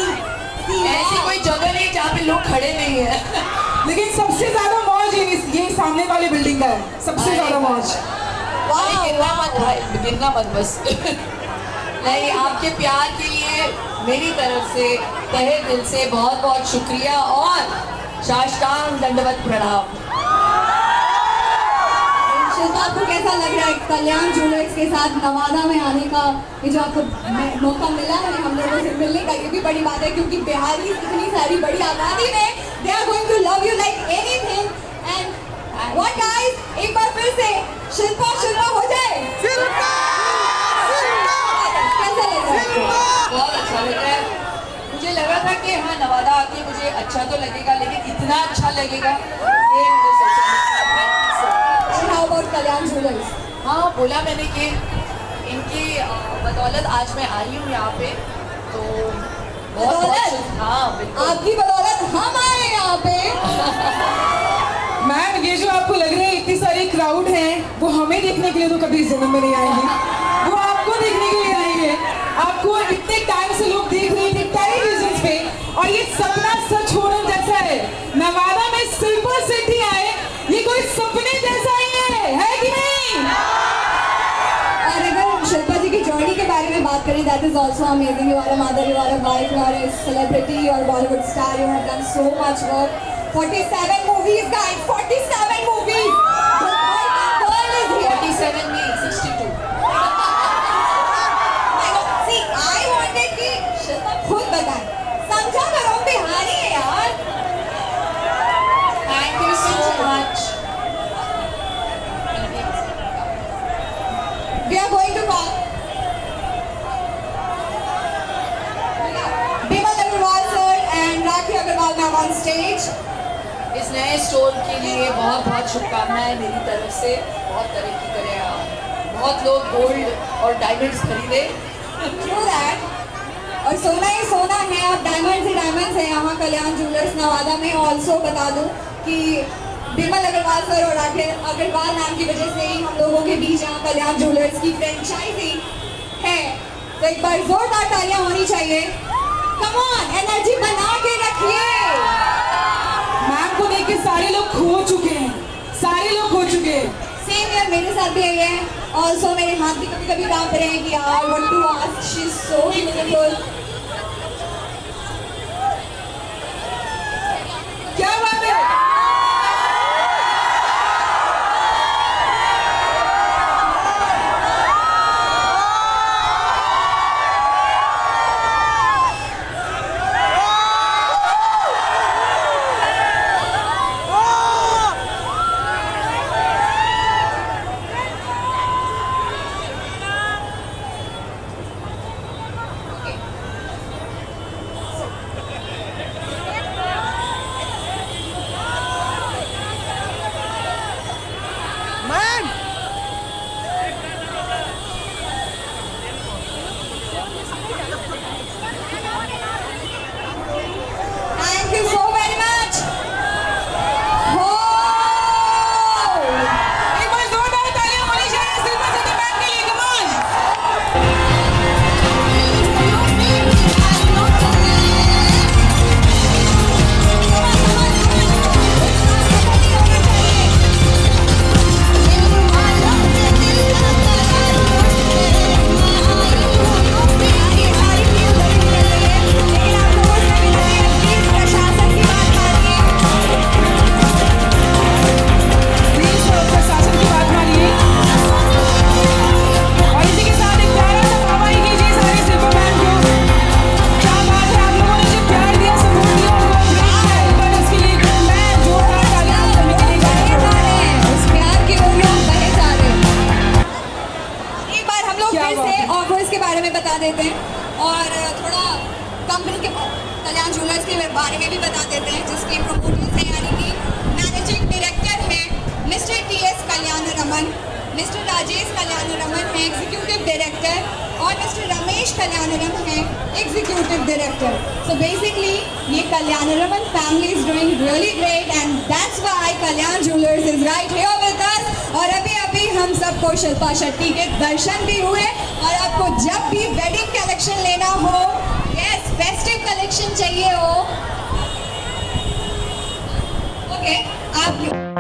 ऐसी कोई जगह नहीं जहाँ पे लोग खड़े नहीं है। लेकिन सबसे ज्यादा मौज ये सामने वाली बिल्डिंग का है, सबसे ज्यादा मौज। गिरना मत भाई, गिरना मत बस। नहीं, आपके प्यार के लिए मेरी तरफ से तहे दिल से बहुत बहुत शुक्रिया और साष्टांग दंडवत प्रणाम। शिल्पा, आपको कैसा लग रहा है कल्याण ज्वेलर्स के साथ नवादा में आने का? ये जो आपको मौका मिला है हम लोगों से मिलने का, ये भी बड़ी बात है क्योंकि बिहारी इतनी सारी बड़ी आबादी में they are going to love you like anything. And what guys, एक बार फिर से शिल्पा शिल्पा हो जाए। शिल्पा कैसा लग रहा है? बहुत अच्छा लग रहा है। मुझे लगा था कि हाँ नवादा आके मुझे अच्छा तो लगेगा, लेकिन इतना अच्छा लगेगा ये मैंने सोचा नहीं। How about Kalyan jewellers? हाँ, बोला मैंने कि इनकी बदौलत आज मैं आई हूँ यहाँ पे, तो बदौलत? हाँ बिल्कुल। आपकी बदौलत हम आए यहाँ पे। मैम, ये जो आपको लग रहा है इतनी सारी क्राउड है, वो हमें देखने के लिए तो कभी जन्म में नहीं आएंगे, वो आपको देखने के लिए आएंगे। आपको इतने टाइम से लोग देख रहे थे टेलीविजन पे, और ये सपना सच होने जैसा है। नवादा में सिल्वर सिटी आए, ये कोई सपने जैसा ही है कि नहीं? और अगर शिल्पा जी की जर्नी के बारे में बात करें, that is also amazing. You are a mother, you are a wife, you are a celebrity और Bollywood star. You have done so much work. 47 movies, guys, 47 movies. The girl is here. 47 नहीं 62। See, I wanted कि शिल्पा खुद बताए, समझा करो, हम बिहारी है यार। Thank you so much. We are going to call Bimal Agarwal sir and Rakhi Agarwal ma'am on stage. इस नए स्टोर के लिए बहुत बहुत शुभकामनाएं मेरी तरफ से। बहुत तरक्की करें आप, बहुत लोग गोल्ड और डायमंड्स खरीदे। True that. और सोना ही सोना है, अब डायमंड्स ही डायमंड्स है यहाँ कल्याण ज्वेलर्स नवादा में। ऑल्सो बता दूं कि बिमल अग्रवाल सर और राखी अग्रवाल नाम की वजह से ही हम लोगों के बीच यहाँ कल्याण ज्वेलर्स की फ्रेंचाइजी है। तो एक बार जोरदार तालियां होनी चाहिए। कम ऑन, एनर्जी बना के रखिए। मैम को देख के सारे लोग खो चुके हैं, सारे लोग खो चुके हैं। सेम यार, मेरे साथ भी यही है। ऑल्सो मेरे हाथ भी कभी कभी कांप रहे हैं कि यार what to ask, she is so beautiful. क्या बात है? Thank you so very much. Oh! एक बार जोरदार तालियां होनी चाहिए सिल्वर सिटी मैम के लिए। Come on. प्लीज प्रशासन की बात मानिए और इसी के साथ एक प्यारा सा वाहवाही कीजिए सारे सिल्वर मैम को। क्या बात है, आप लोगों ने जो प्यार दिया, सपोर्ट दिया, और एक बार उसके लिए मैं जोरदार तालियां सभी के लिए बहे जा रहे हैं, उस प्यार के ओरियों बहे जा रहे हैं। एक बार हम लोग क्या फिर बात से है। ऑफर्स के बारे में बता देते हैं और थोड़ा कंपनी के कल्याण ज्वेलर्स के बारे में भी बता देते हैं, जिसके प्रमोटर्स हैं यानी कि मैनेजिंग डायरेक्टर हैं mister TS Kalyan Raman, mister Rajesh Kalyan Raman हैं एग्जीक्यूटिव डायरेक्टर, और मिस्टर रमेश कल्याण रमन हैं एग्जीक्यूटिव डायरेक्टर। सो बेसिकली ये Kalyan Raman family is doing really great and that's why Kalyan jewellers is right here with us. और अभी अभी हम सबको शिल्पा शेट्टी के दर्शन भी हुए, और आपको जब भी वेडिंग कलेक्शन लेना हो यस फेस्टिव कलेक्शन चाहिए हो ओके आप